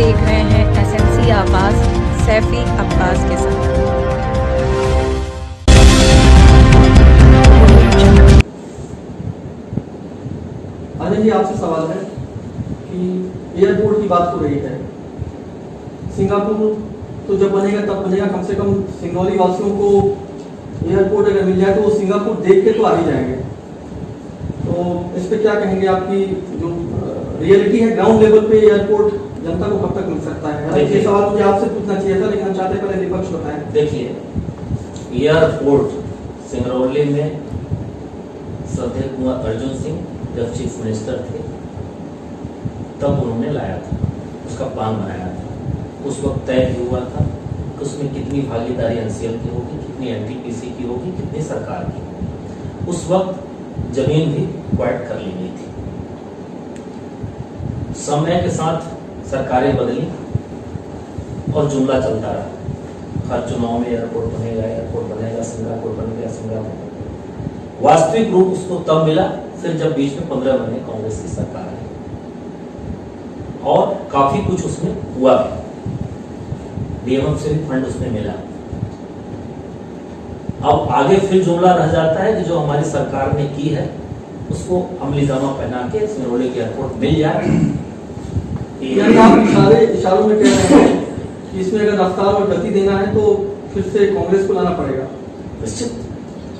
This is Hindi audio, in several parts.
देख रहे हैं एसएमसी आवाज सैफी अब्बास के साथ। आनंद जी, आपसे सवाल है कि एयरपोर्ट की बात हो रही है। सिंगापुर तो जब बनेगा तब बनेगा, कम से कम सिंगरौली वासियों को एयरपोर्ट अगर मिल जाए तो वो सिंगापुर देख के तो आ ही जाएंगे। तो इस पे क्या कहेंगे? आपकी जो रियलिटी है ग्राउंड लेवल पे एयरपोर्ट जनता को कब तक मिल सकता है? ये सवाल मुझे आपसे पूछना चाहिए था, लेकिन हम चाहते पहले विपक्ष बताएं। देखिए, एयरपोर्ट सिंगरौली में श्रद्धेय कुंवर अर्जुन सिंह जब चीफ मिनिस्टर थे तब उन्होंने लाया था, उसका प्लान बनाया था। उस वक्त तय भी हुआ था कि उसमें कितनी भागीदारी एनसीएल की होगी, कितनी एनटीपीसी की होगी, कितनी सरकार की होगी। उस वक्त जमीन भी क्वाइट कर ली गई थी। समय के साथ सरकारें बदली और जुमला चलता रहा। हर चुनाव में एयरपोर्ट बनेगा, सिंगापुर बन गया, सिंगापुर। वास्तविक रूप उसको तब मिला फिर जब बीच में 15 महीने कांग्रेस की सरकार आई और काफी कुछ उसमें हुआ भी। डीएमएफ से भी फंड उसमें मिला। अब आगे फिर जुमला रह जाता है कि जो हमारी सरकार ने की है उसको अमली जामा पहना के सिंगरौली एयरपोर्ट मिल जाए। आप इशारों में कह रहे हैं कि इसमें अगर रफ्तार और गति देना है तो फिर से कांग्रेस को लाना पड़ेगा। निश्चित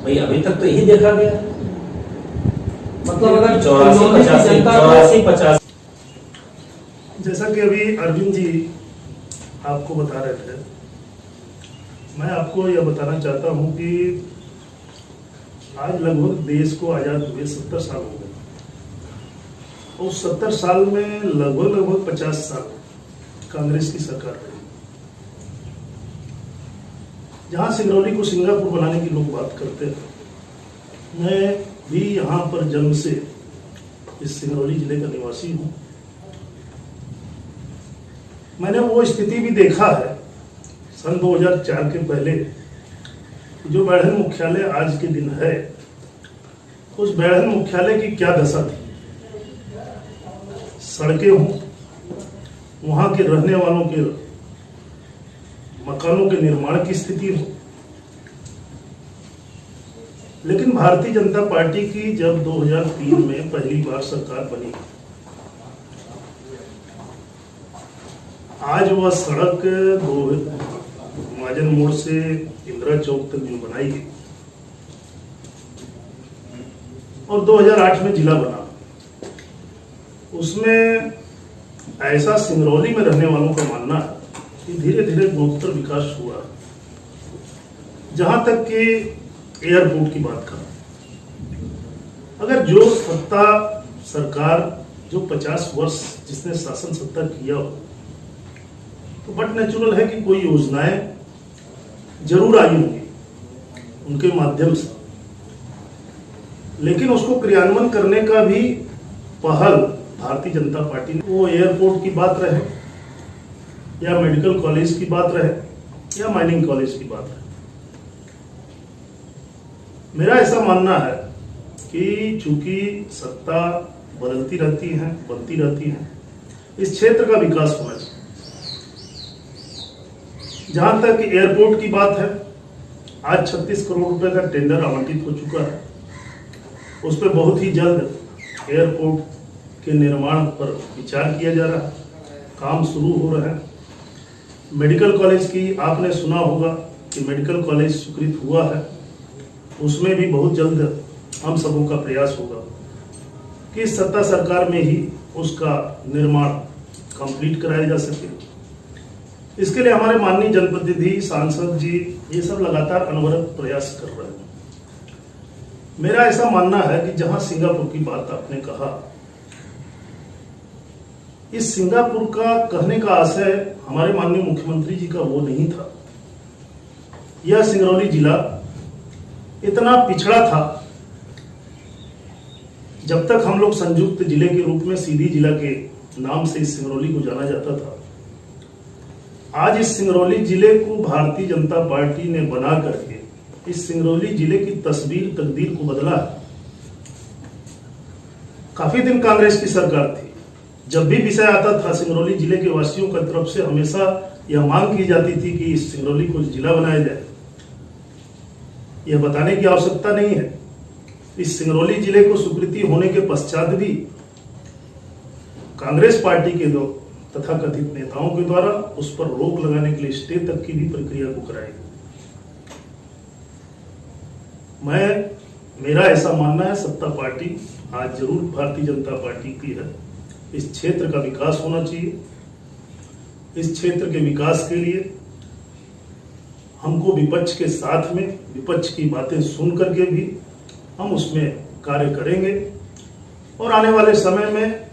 भाई, अभी तक तो यही देखा गया। मतलब अगर 84-50 जैसा कि अभी अर्जुन जी आपको बता रहे थे, मैं आपको यह बताना चाहता हूं कि आज लगभग देश को आजाद हुए 70 साल हो गए। उस 70 साल में लगभग 50 साल कांग्रेस की सरकार रही। जहां सिंगरौली को सिंगापुर बनाने की लोग बात करते हैं, मैं भी यहाँ पर जन्म से इस सिंगरौली जिले का निवासी हूँ। मैंने वो स्थिति भी देखा है सन 2004 के पहले, जो बैढ़न मुख्यालय आज के दिन है, उस बैढ़न मुख्यालय की क्या दशा थी। सड़कें हों, वहाँ के रहने वालों के मकानों के निर्माण की स्थिति हो। लेकिन भारतीय जनता पार्टी की जब 2003 में पहली बार सरकार बनी, आज वह सड़क महाजन मोड़ से इंदिरा चौक तक जो बनाई है और 2008 में जिला बना, उसमें ऐसा सिंगरौली में रहने वालों का मानना है कि धीरे धीरे गुणोत्तर विकास हुआ। जहां तक कि एयरपोर्ट की बात करें, अगर जो सत्ता सरकार जो 50 वर्ष जिसने शासन सत्ता किया हो, तो बट नेचुरल है कि कोई योजनाएं जरूर आई होंगी उनके माध्यम से, लेकिन उसको क्रियान्वयन करने का भी पहल भारतीय जनता पार्टी ने, वो एयरपोर्ट की बात रहे या मेडिकल कॉलेज की बात रहे या माइनिंग कॉलेज की बात रहे, मेरा ऐसा मानना है कि चूंकि सत्ता बदलती रहती है, बनती रहती है, इस क्षेत्र का विकास होना चाहिए। जहां तक एयरपोर्ट की बात है, आज 36 करोड़ रुपए का टेंडर आवंटित हो चुका है। उस पर बहुत ही जल्द एयरपोर्ट के निर्माण पर विचार किया जा रहा है, काम शुरू हो रहा है। मेडिकल कॉलेज की आपने सुना होगा कि मेडिकल कॉलेज स्वीकृत हुआ है, उसमें भी बहुत जल्द हम सबों का प्रयास होगा कि सत्ता सरकार में ही उसका निर्माण कंप्लीट कराया जा सके। इसके लिए हमारे माननीय जनप्रतिनिधि, सांसद जी ये सब लगातार अनवरत प्रयास कर रहे हैं। मेरा ऐसा मानना है कि जहां सिंगापुर की बात आपने कहा, इस सिंगापुर का कहने का आशय हमारे माननीय मुख्यमंत्री जी का वो नहीं था। यह सिंगरौली जिला इतना पिछड़ा था, जब तक हम लोग संयुक्त जिले के रूप में सीधी जिला के नाम से इस सिंगरौली को जाना जाता था। आज इस सिंगरौली जिले को भारतीय जनता पार्टी ने बना करके इस सिंगरौली जिले की तस्वीर, तकदीर को बदला है। काफी दिन कांग्रेस की सरकार थी, जब भी विषय आता था सिंगरौली जिले के वासियों की तरफ से हमेशा यह मांग की जाती थी कि इस सिंगरौली को जिला बनाया जाए। यह बताने की आवश्यकता नहीं है, इस सिंगरौली जिले को स्वीकृति होने के पश्चात भी कांग्रेस पार्टी के लोग तथा कथित नेताओं के द्वारा उस पर रोक लगाने के लिए स्टे तक की भी प्रक्रिया को कराई। मेरा ऐसा मानना है, सत्ता पार्टी आज जरूर भारतीय जनता पार्टी की है। इस क्षेत्र का विकास होना चाहिए। इस क्षेत्र के विकास के लिए हमको विपक्ष के साथ में विपक्ष की बातें सुन करके भी हम उसमें कार्य करेंगे और आने वाले समय में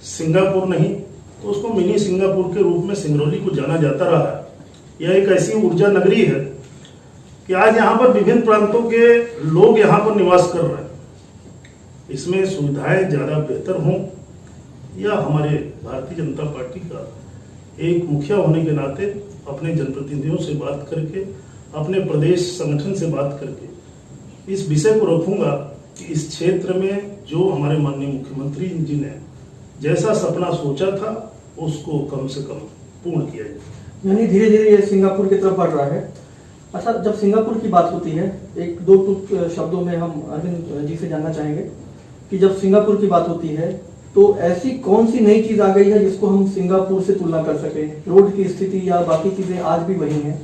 सिंगापुर नहीं तो उसको मिनी सिंगापुर के रूप में सिंगरौली को जाना जाता रहा है। यह एक ऐसी ऊर्जा नगरी है कि आज यहाँ पर विभिन्न प्रांतों के लोग यहाँ पर निवास कर रहे हैं। इसमें सुविधाएं ज्यादा बेहतर हों, या हमारे भारतीय जनता पार्टी का एक मुखिया होने के नाते अपने जनप्रतिनिधियों से बात करके, अपने प्रदेश संगठन से बात करके इस विषय को रखूंगा कि इस क्षेत्र में जो हमारे माननीय मुख्यमंत्री जी ने जैसा सपना सोचा था उसको कम से कम पूर्ण किया जाए। यानी धीरे धीरे ये सिंगापुर की तरफ बढ़ रहा है। अच्छा, जब सिंगापुर की बात होती है, एक दो शब्दों में हम अरविंद जी से जानना चाहेंगे कि जब सिंगापुर की बात होती है तो ऐसी कौन सी नई चीज आ गई है जिसको हम सिंगापुर से तुलना कर सके? रोड की स्थिति या बाकी चीजें आज भी वही हैं,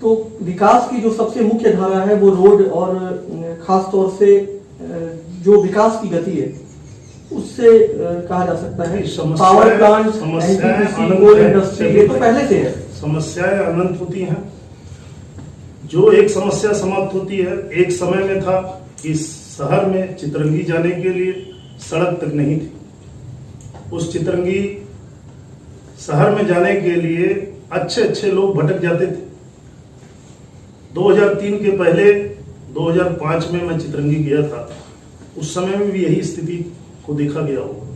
तो विकास की जो सबसे मुख्य धारा है वो रोड और खास तौर से जो विकास की गति है उससे कहा जा सकता है। पावर प्लांट, कोल इंडस्ट्री, ये तो पहले से है। समस्याएं अनंत होती हैं। जो एक समस्या समाप्त होती है, एक समय में था कि शहर में चितरंगी जाने के लिए सड़क तक नहीं थी। उस चितरंगी शहर में जाने के लिए अच्छे अच्छे लोग भटक जाते थे। 2003 के पहले 2005 में मैं चितरंगी गया था, उस समय में भी यही स्थिति को देखा गया होगा।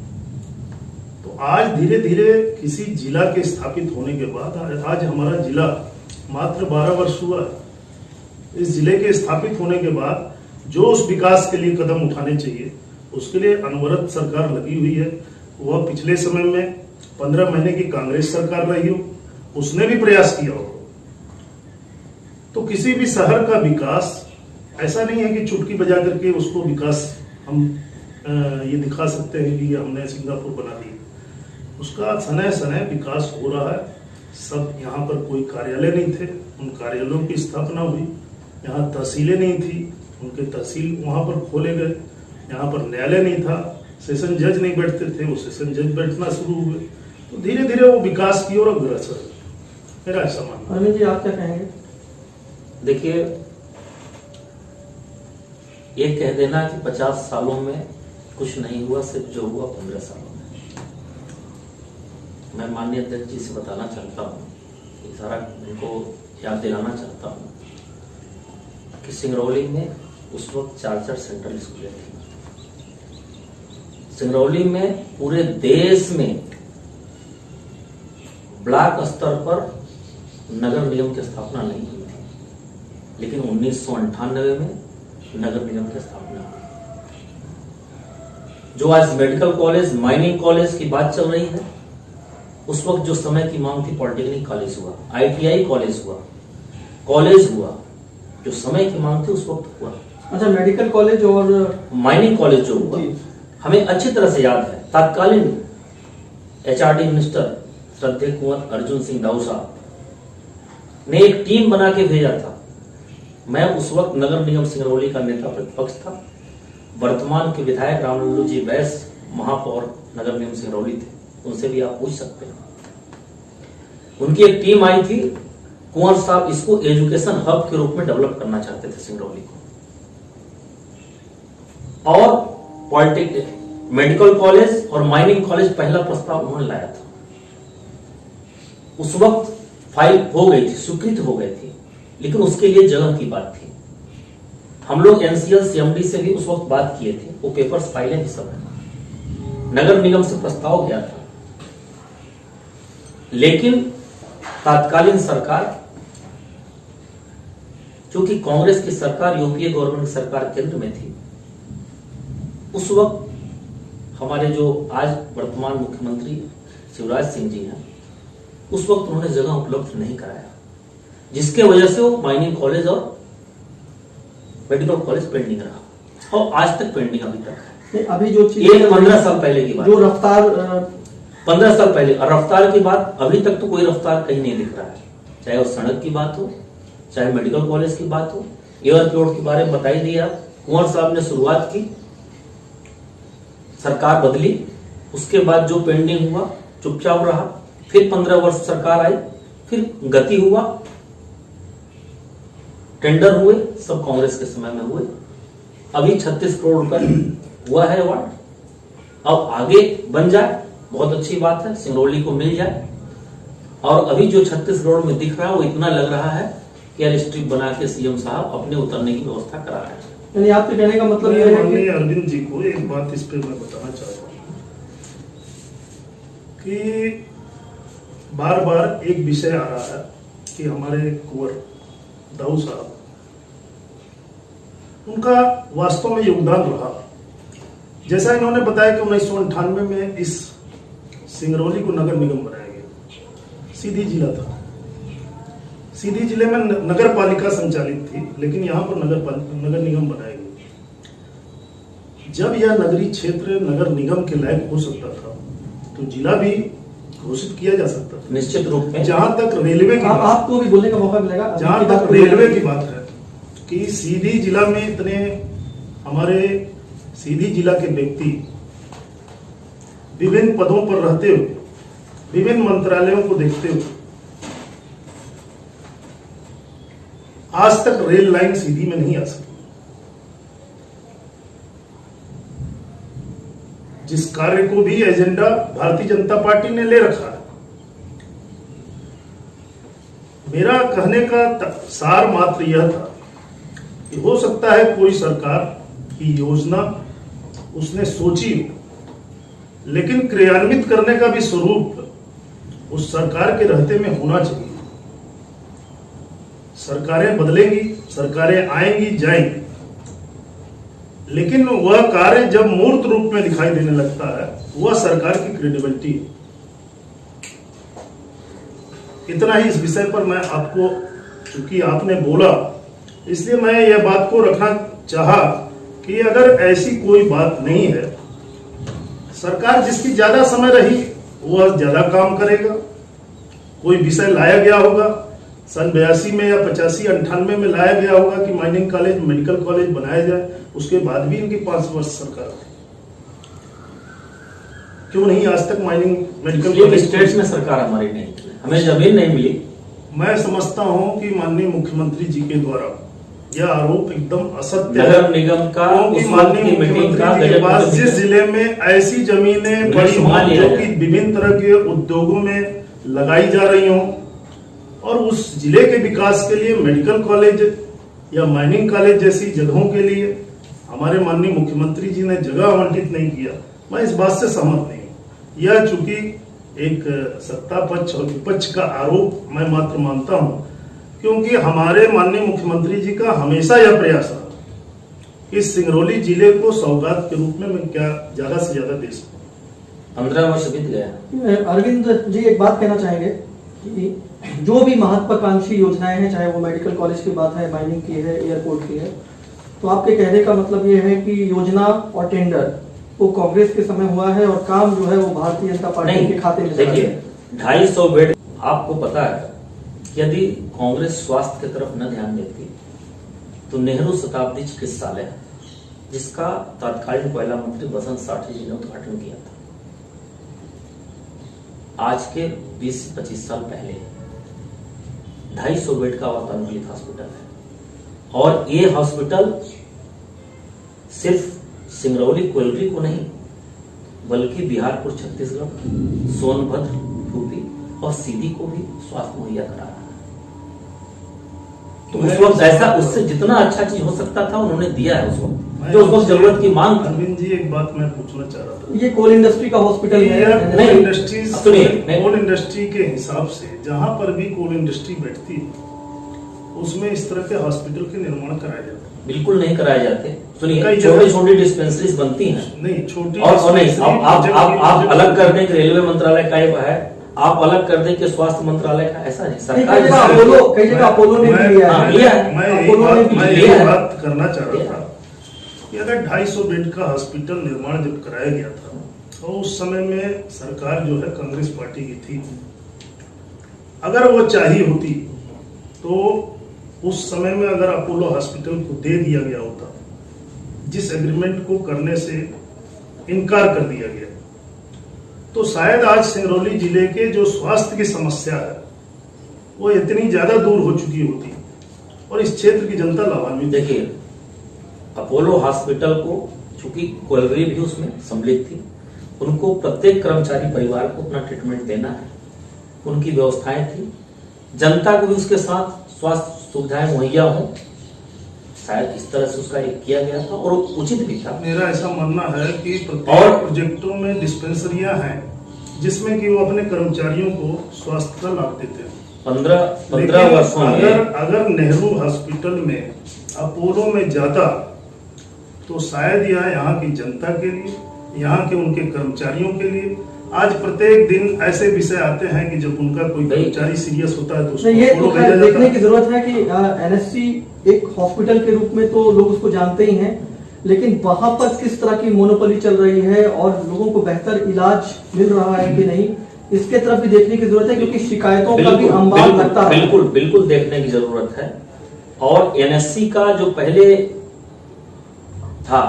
तो आज धीरे धीरे किसी जिला के स्थापित होने के बाद आज हमारा जिला मात्र 12 वर्ष हुआ। इस जिले के स्थापित होने के बाद जो उस विकास के लिए कदम उठाने चाहिए उसके लिए अनवरत सरकार लगी हुई है। वह पिछले समय में 15 महीने की कांग्रेस सरकार रही हो, उसने भी प्रयास किया हो। तो किसी भी शहर का विकास ऐसा नहीं है कि चुटकी बजा करके उसको विकास हम ये दिखा सकते हैं कि हमने सिंगापुर बना दिया। उसका सनह सनह विकास हो रहा है। सब यहाँ पर कोई कार्यालय नहीं थे, उन कार्यालयों की स्थापना हुई। यहाँ तहसीलें नहीं थी, उनके तहसील वहाँ पर खोले गए। यहाँ पर न्यायालय नहीं था, सेशन जज नहीं बैठते थे, वो सेशन जज बैठना शुरू हुए। तो धीरे धीरे वो विकास की ओर अग्रसर। मेरा ऐसा मानना। अरविंद जी, आप क्या कहेंगे? देखिए, ये कह देना कि 50 सालों में कुछ नहीं हुआ, सिर्फ जो हुआ 15 सालों में। मैं माननीय अध्यक्ष जी से बताना चाहता हूँ, सारा उनको याद दिलाना चाहता हूँ कि सिंगरौली में उस वक्त 4 सेंट्रल स्कूलें थी। सिंगरौली में पूरे देश में ब्लॉक स्तर पर नगर निगम की स्थापना नहीं हुई थी, लेकिन 1998 में नगर निगम की स्थापना हुई। जो आज मेडिकल कॉलेज, माइनिंग कॉलेज की बात चल रही है, उस वक्त जो समय की मांग थी पॉलिटेक्निक कॉलेज हुआ, ITI कॉलेज हुआ, कॉलेज हुआ। जो समय की मांग थी उस वक्त हुआ। अच्छा, मेडिकल कॉलेज और माइनिंग कॉलेज जो हुआ, हमें अच्छी तरह से याद है। तत्कालीन HRD मिनिस्टर श्रद्धेय कुंवर अर्जुन सिंह राव साहब ने एक टीम बना के भेजा था। मैं उस वक्त नगर निगम सिंगरौली का नेता प्रतिपक्ष था। वर्तमान के विधायक रामलल्लू जी बैस महापौर नगर निगम सिंगरौली थे, उनसे भी आप पूछ सकते हैं। उनकी एक टीम आई थी। कुंवर साहब इसको एजुकेशन हब के रूप में डेवलप करना चाहते थे सिंगरौली को, और पॉलिटेक्निक, मेडिकल कॉलेज और माइनिंग कॉलेज पहला प्रस्ताव उन्होंने लाया था। उस वक्त फाइल हो गई थी, स्वीकृत हो गई थी, लेकिन उसके लिए जगह की बात थी। हम लोग NCL CMD से भी उस वक्त बात किए थे, वो पेपर्स फाइलें भी सब है। नगर निगम से प्रस्ताव गया था, लेकिन तत्कालीन सरकार, चूंकि कांग्रेस की सरकार, UPA गवर्नमेंट की सरकार केंद्र में थी, उस वक्त हमारे जो आज वर्तमान मुख्यमंत्री शिवराज सिंह जी हैं, उस वक्त उन्होंने जगह उपलब्ध नहीं कराया, जिसके वजह से वो माइनिंग कॉलेज और मेडिकल कॉलेज पेंडिंग रहा और आज तक पेंडिंग अभी तक है। अभी जो चीज ये 15 साल पहले की बात, जो रफ्तार 15 साल पहले, और रफ्तार की बात अभी तक तो कोई रफ्तार कहीं नहीं दिख रहा है, चाहे वो सड़क की बात हो, चाहे मेडिकल कॉलेज की बात हो, एयरपोर्ट के बारे में बताई दिया। कुंवर साहब ने शुरुआत की, सरकार बदली, उसके बाद जो पेंडिंग हुआ चुपचाप रहा, फिर 15 वर्ष सरकार आई, फिर गति हुआ, टेंडर हुए, सब कांग्रेस के समय में हुए। अभी 36 करोड़ का हुआ है अवार्ड, अब आगे बन जाए बहुत अच्छी बात है, सिंगरौली को मिल जाए। और अभी जो 36 करोड़ में दिख रहा है वो इतना लग रहा है कि एयर स्ट्रिप बना के सीएम साहब अपने उतरने की व्यवस्था करा रहे हैं। यानी आपके कहने का मतलब ये है कि अरविंद जी को एक बात इस पे मैं बताना चाहता हूँ कि बार बार एक विषय आ रहा है कि हमारे कुंवर दाऊ साहब, उनका वास्तव में योगदान रहा। जैसा इन्होंने बताया कि 1998 में इस सिंगरौली को नगर निगम बनाया गया, सीधी जिला था, सीधी जिले में नगर पालिका संचालित थी, लेकिन यहां पर नगर निगम बनाया गया। जब यह नगरीय क्षेत्र नगर निगम के लायक हो सकता था तो जिला भी घोषित किया जा सकता था, निश्चित रूप में। जहां तक रेलवे की आपको भी बोलने का मौका मिलेगा। जहां तक रेलवे की बात है कि सीधी जिला में इतने हमारे सीधी जिला के व्यक्ति विभिन्न पदों पर रहते हुए, विभिन्न मंत्रालयों को देखते हुए, आज तक रेल लाइन सीधी में नहीं आ सकी। जिस कार्य को भी एजेंडा भारतीय जनता पार्टी ने ले रखा है। मेरा कहने का सार मात्र यह था कि हो सकता है कोई सरकार की योजना उसने सोची हो, लेकिन क्रियान्वित करने का भी स्वरूप उस सरकार के रहते में होना चाहिए। सरकारें बदलेंगी, सरकारें आएंगी जाएंगी, लेकिन वह कार्य जब मूर्त रूप में दिखाई देने लगता है, वह सरकार की क्रेडिबिलिटी है। इतना ही इस विषय पर मैं आपको, चूंकि आपने बोला, इसलिए मैं यह बात को रखना चाहा कि अगर ऐसी कोई बात नहीं है, सरकार जिसकी ज्यादा समय रही वह ज्यादा काम करेगा। कोई विषय लाया गया होगा सन 82 में या 85, 98 में लाया गया होगा कि माइनिंग कॉलेज, मेडिकल कॉलेज बनाया जाए, उसके बाद भी इनकी 5 वर्ष सरकार थी। क्यों नहीं आज तक माइनिंग मेडिकल कॉलेज? स्टेट्स में सरकार हमारी नहीं थी, हमें जमीन नहीं मिली। मैं समझता हूं कि माननीय मुख्यमंत्री जी के द्वारा यह आरोप एकदम असत्य नगर निगम का क्योंकि माननीय मुख्यमंत्री जी के पास जिस जिले में ऐसी जमीनें बड़ी हों जो कि विभिन्न तरह के उद्योगों में लगाई जा रही हों, और उस जिले के विकास के लिए मेडिकल कॉलेज या माइनिंग कॉलेज जैसी जगहों के लिए हमारे माननीय मुख्यमंत्री जी ने जगह आवंटित नहीं किया, मैं इस बात से सहमत नहीं हूं। यह चूंकि एक सत्ता पक्ष और विपक्ष का आरोप मैं मात्र मानता हूं, क्योंकि हमारे माननीय मुख्यमंत्री जी का हमेशा यह प्रयास रहा इस सिंगरौली जिले को सौगात के रूप में मैं क्या ज्यादा से ज्यादा दे सकूं। 15 वर्ष बीत गया। अरविंद जी एक बात कहना चाहेंगे कि जो भी महत्वाकांक्षी योजनाएं हैं, चाहे वो मेडिकल कॉलेज की बात है, माइनिंग की है, एयरपोर्ट की है, तो आपके कहने का मतलब ये है कि योजना और टेंडर वो कांग्रेस के समय हुआ है और काम जो है वो भारतीय जनता पार्टी के खाते में चला देखिए, गया। 250 बेड, आपको पता है यदि कांग्रेस स्वास्थ्य की तरफ न ध्यान देती तो नेहरू शताब्दी चिकित्सालय, जिसका तत्कालीन पहला मंत्री बसंत साठी जी ने उद्घाटन किया था, आज के 20-25 साल पहले 250 बेड का वातानुकूलित हॉस्पिटल है। और ये हॉस्पिटल सिर्फ सिंगरौली कोयलरी को नहीं, बल्कि बिहारपुर, छत्तीसगढ़, सोनभद्र, यूपी और सीधी को भी स्वास्थ्य मुहैया करा रहा है। तो उस वक्त ऐसा, उससे जितना अच्छा चीज हो सकता था उन्होंने दिया है उस वक्त, जो उस वक्त जरूरत की मांग। अरविंद जी एक बात मैं पूछना चाह रहा था, ये कोल इंडस्ट्री का हॉस्पिटल है, कोल इंडस्ट्रीज, कोल इंडस्ट्री के हिसाब से जहां पर भी कोल इंडस्ट्री बैठती है उसमें इस तरह के हॉस्पिटल के निर्माण कराए जाते हैं। बिल्कुल नहीं कराए जाते। सुनिए, कई छोटी जगह- छोटी डिस्पेंसरीज बनती हैं नहीं छोटी और नहीं, आप अलग कर दें कि रेलवे मंत्रालय का ये है, आप अलग कर दें कि स्वास्थ्य मंत्रालय का, ऐसा नहीं। कई जगह अपोलो ने भी लिया है। मैं अपोलो ने भी लिया एक है। बात करना चाह रहा था कि अगर 250 बेड का हॉस्पिटल निर्माण जब कराया गया था तो उस समय में सरकार जो है कांग्रेस पार्टी की थी। अगर वो चाहिए होती तो उस समय में अगर अपोलो हॉस्पिटल को दे दिया गया होता, जिस एग्रीमेंट को करने से इनकार कर दिया गया, तो शायद आज सिंगरौली जिले के जो स्वास्थ्य की समस्या है वो इतनी ज्यादा दूर हो चुकी होती और इस क्षेत्र की जनता लाभान्वित। देखिए, अपोलो हॉस्पिटल को चूंकि कोलगरी भी उसमें सम्मिलित थी, उनको प्रत्येक कर्मचारी परिवार को अपना ट्रीटमेंट देना है, उनकी व्यवस्थाएं थी, जनता को भी उसके साथ स्वास्थ्य सुविधाएं मुहैया हो, शायद इस तरह से उसका एक किया गया था और उचित भी था। मेरा ऐसा मानना है कि प्रत्येक प्रोजेक्टों में डिस्पेंसरियां हैं जिसमें कि वो अपने कर्मचारियों को स्वास्थ्य का लाभ देते हैं। 15 वर्षों में अगर नेहरू हॉस्पिटल में अपोलो में जाता तो शायद यह यहाँ की जनता के लिए, यहाँ के उनके कर्मचारियों के लिए, आज प्रत्येक दिन ऐसे विषय आते हैं कि जब उनका कोई कर्मचारी सीरियस होता है तो उसको ये अपोलो तो भेजा जाता देखने है। की जरूरत है कि एनएससी एक हॉस्पिटल के रूप में तो लोग उसको जानते ही हैं, लेकिन वहां पर किस तरह की मोनोपोली चल रही है और लोगों को बेहतर इलाज मिल रहा है कि नहीं, इसके तरफ भी देखने की जरूरत है, क्योंकि शिकायतों का भी अंबार लगता है। बिल्कुल देखने की जरूरत है। और एनएससी का जो पहले था,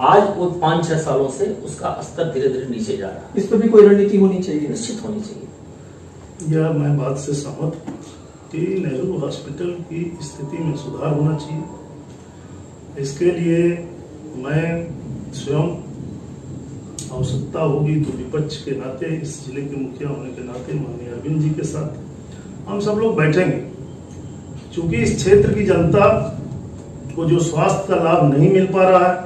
आज वो 5-6 सालों से उसका स्तर धीरे धीरे नीचे जा रहा है। इस पर भी कोई रणनीति होनी चाहिए, निश्चित होनी चाहिए। यह मैं बात से सहमत हूं कि नेहरू हॉस्पिटल की स्थिति में सुधार होना चाहिए। इसके लिए मैं स्वयं, आवश्यकता होगी तो विपक्ष के नाते, इस जिले के मुखिया होने के नाते माननीय अरविंद जी के साथ हम सब लोग बैठेंगे, क्योंकि इस क्षेत्र की जनता को जो स्वास्थ्य का लाभ नहीं मिल पा रहा है,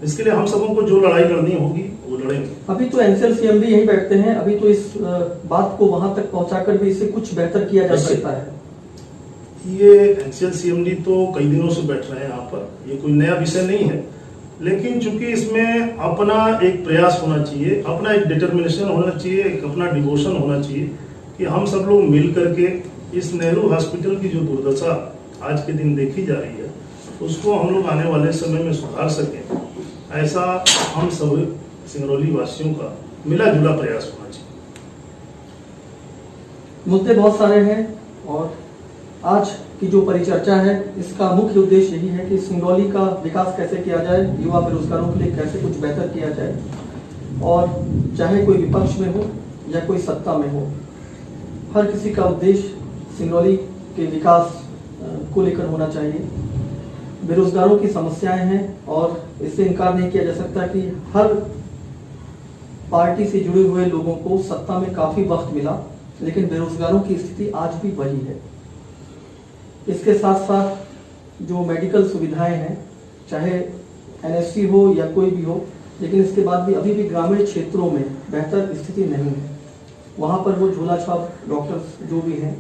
इसके लिए हम सबों को जो लड़ाई लड़नी होगी वो लड़ेंगे। अभी तो एनसीएल सीएम भी यहीं बैठते हैं, अभी तो इस बात को वहां तक पहुंचाकर भी इससे कुछ बेहतर किया जा सकता है। ये एनसीएल सीएमडी तो कई दिनों से बैठ रहे हैं यहाँ पर, ये कोई नया विषय नहीं है, लेकिन चूंकि इसमें अपना एक प्रयास होना चाहिए, अपना एक डिटर्मिनेशन होना चाहिए, एक अपना डिवोशन होना चाहिए कि हम सब लोग मिल करके इस नेहरू हॉस्पिटल की जो दुर्दशा आज के दिन देखी जा रही है उसको हम लोग आने वाले समय में सुधार सकें, ऐसा हम सब सिंगरौली वासियों का मिला जुला प्रयास होना चाहिए। मुद्दे बहुत सारे हैं और आज की जो परिचर्चा है इसका मुख्य उद्देश्य यही है कि सिंगरौली का विकास कैसे किया जाए, युवा बेरोजगारों के लिए कैसे कुछ बेहतर किया जाए, और चाहे कोई विपक्ष में हो या कोई सत्ता में हो, हर किसी का उद्देश्य सिंगरौली के विकास को लेकर होना चाहिए। बेरोजगारों की समस्याएं हैं और इससे इनकार नहीं किया जा सकता कि हर पार्टी से जुड़े हुए लोगों को सत्ता में काफी वक्त मिला, लेकिन बेरोजगारों की स्थिति आज भी वही है। इसके साथ साथ जो मेडिकल सुविधाएं हैं, चाहे एनएससी हो या कोई भी हो, लेकिन इसके बाद भी अभी भी ग्रामीण क्षेत्रों में बेहतर स्थिति नहीं है। वहां पर वो झोला छाप डॉक्टर्स जो भी हैं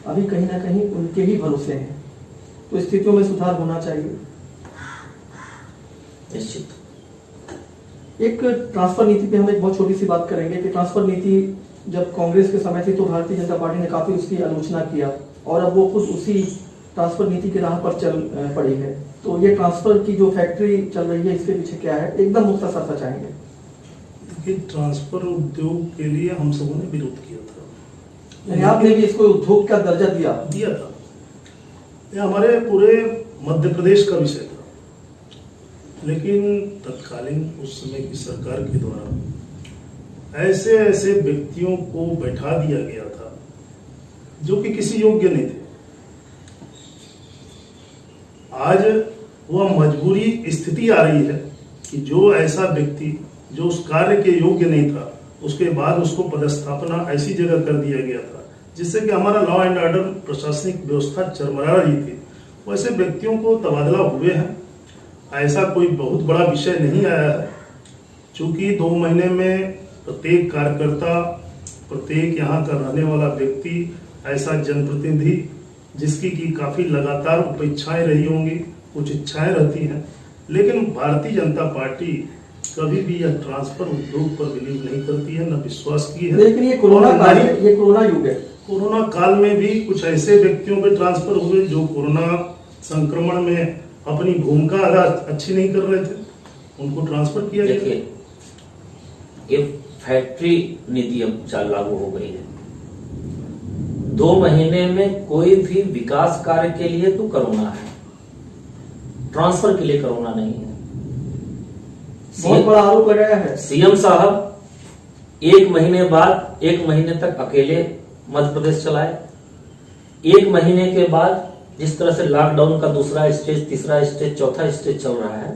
अभी कहीं ना कहीं उनके ही भरोसे हैं, तो स्थितियों में सुधार होना चाहिए। निश्चित। एक ट्रांसफर नीति पे हम एक बहुत छोटी सी बात करेंगे कि ट्रांसफर नीति जब कांग्रेस के समय थी तो भारतीय जनता पार्टी ने काफी उसकी आलोचना किया और अब वो खुद उसी ट्रांसफर नीति की राह पर चल पड़ी है। तो ये ट्रांसफर की जो फैक्ट्री चल रही है इसके पीछे क्या है, एकदम मुख्तसर सा चाहेंगे। ट्रांसफर उद्योग के लिए हम सबों ने विरोध किया था, यानी आपने भी इसको उद्योग का दर्जा दिया था। ये हमारे पूरे मध्य प्रदेश का विषय था, लेकिन तत्कालीन उस समय की सरकार के द्वारा ऐसे ऐसे व्यक्तियों को बैठा दिया गया था जो कि किसी योग्य नहीं थे। आज वह मजबूरी स्थिति आ रही है कि जो ऐसा व्यक्ति जो उस कार्य के योग्य नहीं था, उसके बाद उसको पदस्थापना ऐसी जगह कर दिया गया था जिससे कि हमारा लॉ एंड ऑर्डर प्रशासनिक व्यवस्था चरमरा रही थी। वैसे व्यक्तियों को तबादला हुए हैं, ऐसा कोई बहुत बड़ा विषय नहीं आया है। चूंकि 2 महीने में प्रत्येक कार्यकर्ता, प्रत्येक यहाँ का रहने वाला व्यक्ति, ऐसा जनप्रतिनिधि जिसकी की काफी लगातार उपेक्षाएं रही होंगी, कुछ इच्छाएं रहती हैं, लेकिन भारतीय जनता पार्टी कभी भी यह ट्रांसफर उद्योग पर बिलीव नहीं करती है, न विश्वास की है। लेकिन ये कोरोना काल है, ये कोरोना युग है। कोरोना काल में भी कुछ ऐसे व्यक्तियों के ट्रांसफर हुए जो कोरोना संक्रमण में अपनी भूमिका अदा अच्छी नहीं कर रहे थे, उनको ट्रांसफर किया गया। देखिए, ये फैक्ट्री नीति अब लागू हो गई है। 2 महीने में कोई भी विकास कार्य के लिए तो कोरोना है, ट्रांसफर के लिए कोरोना नहीं है। बहुत बड़ा आरोप लगाया है। सीएम साहब 1 महीने बाद 1 महीने तक अकेले मध्य प्रदेश चलाए। 1 महीने के बाद जिस तरह से लॉकडाउन का दूसरा स्टेज, तीसरा स्टेज, चौथा स्टेज चल रहा है,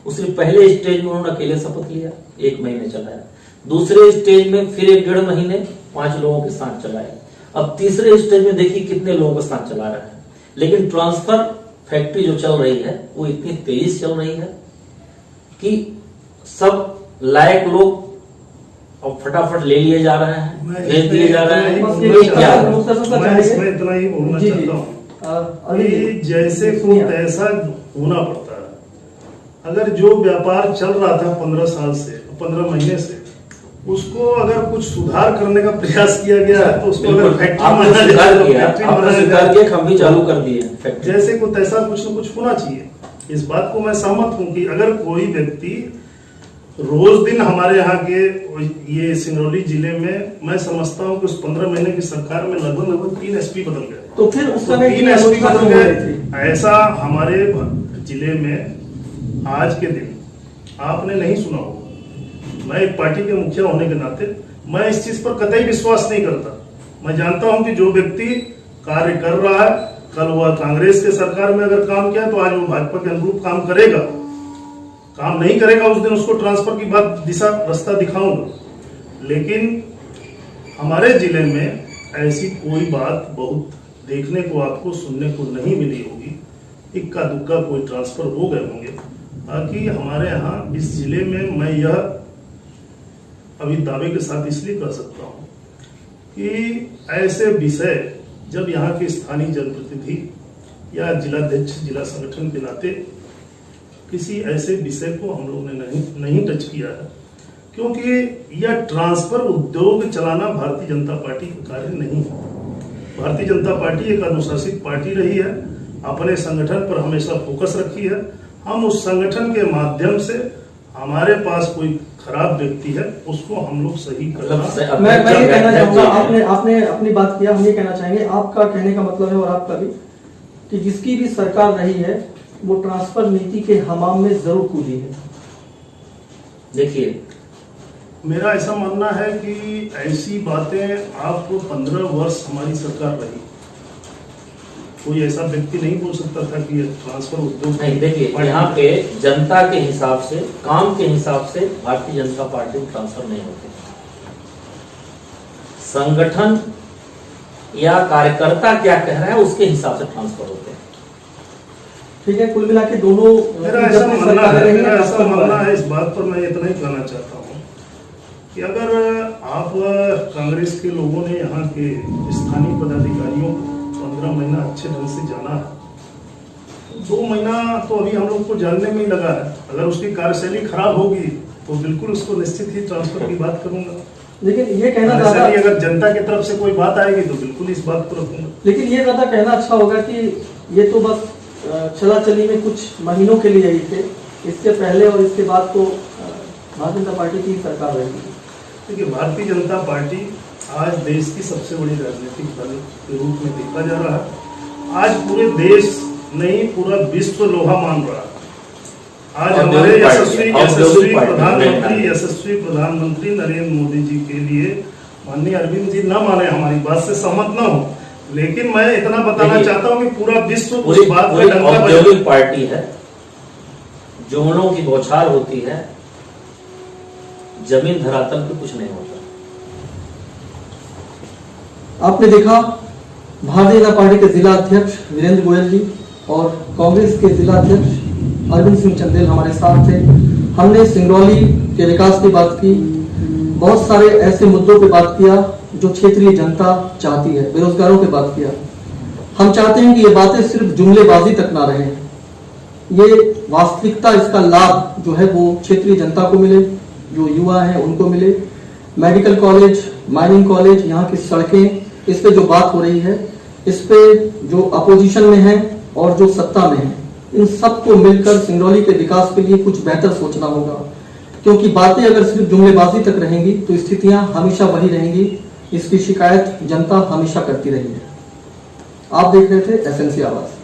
उसके पहले स्टेज में उन्होंने अकेले शपथ लिया, 1 महीने चलाया। दूसरे स्टेज में फिर 1.5 महीने 5 लोगों के साथ चलाए। अब तीसरे स्टेज में देखिए कितने लोगों के साथ चला रहा है। लेकिन ट्रांसफर फैक्ट्री जो चल रही है वो इतनी तेजी से चल रही है कि सब लायक लोग अब फटाफट ले लिए जा रहे हैं, भेज दिए जा रहे हैं। ये क्या है? मैं इसमें इतना ही बोलना चाहता हूँ कि जैसे को तैसा होना पड़ता है। अगर जो व्यापार चल रहा था 15 साल से, 15 महीने से, उसको अगर कुछ सुधार करने का प्रयास किया गया है तो उसको अगर फैक्ट्री हम भी चालू कर दिए, जैसे को तैसा कुछ न कुछ होना चाहिए। इस बात को मैं सहमत हूँ कि अगर कोई व्यक्ति रोज दिन हमारे यहाँ के ये सिंगरौली जिले में, मैं समझता हूँ कि उस 15 महीने की सरकार में लगभग 3 एसपी बदल गए। तो फिर उस समय 3 एसपी बदल गए। ऐसा हमारे जिले में आज के दिन आपने नहीं सुना होगा। मैं एक पार्टी के मुखिया होने के नाते मैं इस चीज पर कतई विश्वास नहीं करता। मैं जानता हूं कि जो व्यक्ति कार्य कर रहा है, कल वह कांग्रेस के सरकार में अगर काम किया तो आज वो भाजपा के अनुरूप काम करेगा। काम नहीं करेगा उस दिन उसको ट्रांसफर की बात दिशा रास्ता दिखाऊंगा। लेकिन हमारे जिले में ऐसी कोई बात बहुत देखने को, आपको सुनने को नहीं मिली होगी। इक्का दुक्का कोई ट्रांसफर हो गए होंगे। बाकी हमारे यहाँ इस जिले में मैं यह अभी दावे के साथ इसलिए कह सकता हूँ कि ऐसे विषय जब यहाँ के स्थानीय जनप्रतिनिधि या जिलाध्यक्ष, जिला संगठन के नाते किसी ऐसे विषय को हम लोगों ने नहीं टच किया है, क्योंकि यह ट्रांसफर उद्योग चलाना भारतीय जनता पार्टी का कार्य नहीं है। भारतीय जनता पार्टी एक अनुशासित पार्टी रही है, अपने संगठन पर हमेशा फोकस रखी है। हम उस संगठन के माध्यम से हमारे पास कोई खराब व्यक्ति है उसको हम लोग सही करना। मैं ये कहना चाहूंगा, आपने अपनी बात किया, हम ये कहना चाहेंगे, आपका कहने का मतलब है और आपका भी, कि जिसकी भी सरकार रही है वो ट्रांसफर नीति के हमाम में जरूर कूदी है। देखिए, मेरा ऐसा मानना है कि ऐसी बातें आपको 15 वर्ष हमारी सरकार रही, कोई ऐसा व्यक्ति नहीं बोल सकता था कि ट्रांसफर उद्योग नहीं। देखिए, यहाँ पे जनता के हिसाब से, काम के हिसाब से भारतीय जनता पार्टी में ट्रांसफर नहीं होते। संगठन या कार्यकर्ता क्या कह रहा है उसके हिसाब से ट्रांसफर होते हैं। ठीक है, कुल मिला के दोनों मेरा ऐसा मानना है, इस बात पर मैं इतना ही कहना चाहता हूँ कि अगर आप कांग्रेस के लोगों ने यहाँ के स्थानीय पदाधिकारियों 15 महीना अच्छे ढंग से जाना है, 2 महीना तो अभी हम लोग को जानने में ही लगा है। अगर उसकी कार्यशैली खराब होगी तो बिल्कुल उसको निश्चित ही ट्रांसफर की बात करूंगा। लेकिन ये कहना ज्यादा, अगर जनता की तरफ से कोई बात आएगी तो बिल्कुल इस बात को रखूंगा। लेकिन ये ज्यादा कहना अच्छा होगा कि ये तो बस चला चली में कुछ महीनों के लिए ही थे, इससे पहले और इसके बाद तो भारतीय जनता पार्टी की सरकार रहेगी। देखिए, भारतीय जनता पार्टी आज देश की सबसे बड़ी राजनीतिक दल के रूप में देखा जा रहा है। आज पूरे देश नहीं, पूरा विश्व लोहा मान रहा है। आज हमारे यशस्वी प्रधानमंत्री नरेंद्र मोदी जी के लिए माननीय अरविंद जी न माने, हमारी बात से सहमत न हो, लेकिन मैं इतना बताना चाहता हूं कि पूरा विश्व उस बात पे औद्योगिक पार्टी है। जुमलों की बौछार होती है, जमीन धरातल पे कुछ नहीं होता। आपने देखा भारतीय जनता पार्टी के जिला अध्यक्ष वीरेंद्र गोयल जी और कांग्रेस के जिला अध्यक्ष अरविंद सिंह चंदेल हमारे साथ थे। हमने सिंगरौली के विकास की बात की, बहुत सारे ऐसे मुद्दों पे बात किया जो क्षेत्रीय जनता चाहती है, बेरोजगारों पे बात किया। हम चाहते हैं कि ये बातें सिर्फ जुमलेबाजी तक ना रहे, ये वास्तविकता, इसका लाभ जो है वो क्षेत्रीय जनता को मिले, जो युवा है उनको मिले। मेडिकल कॉलेज, माइनिंग कॉलेज, यहाँ की सड़कें, इस पे जो बात हो रही है, इस पे जो अपोजिशन में है और जो सत्ता में है, इन सबको मिलकर सिंगरौली के विकास के लिए कुछ बेहतर सोचना होगा, क्योंकि बातें अगर सिर्फ जुमलेबाजी तक रहेंगी तो स्थितियां हमेशा वही रहेंगी। इसकी शिकायत जनता हमेशा करती रही है। आप देख रहे थे एसएनसी आवाज।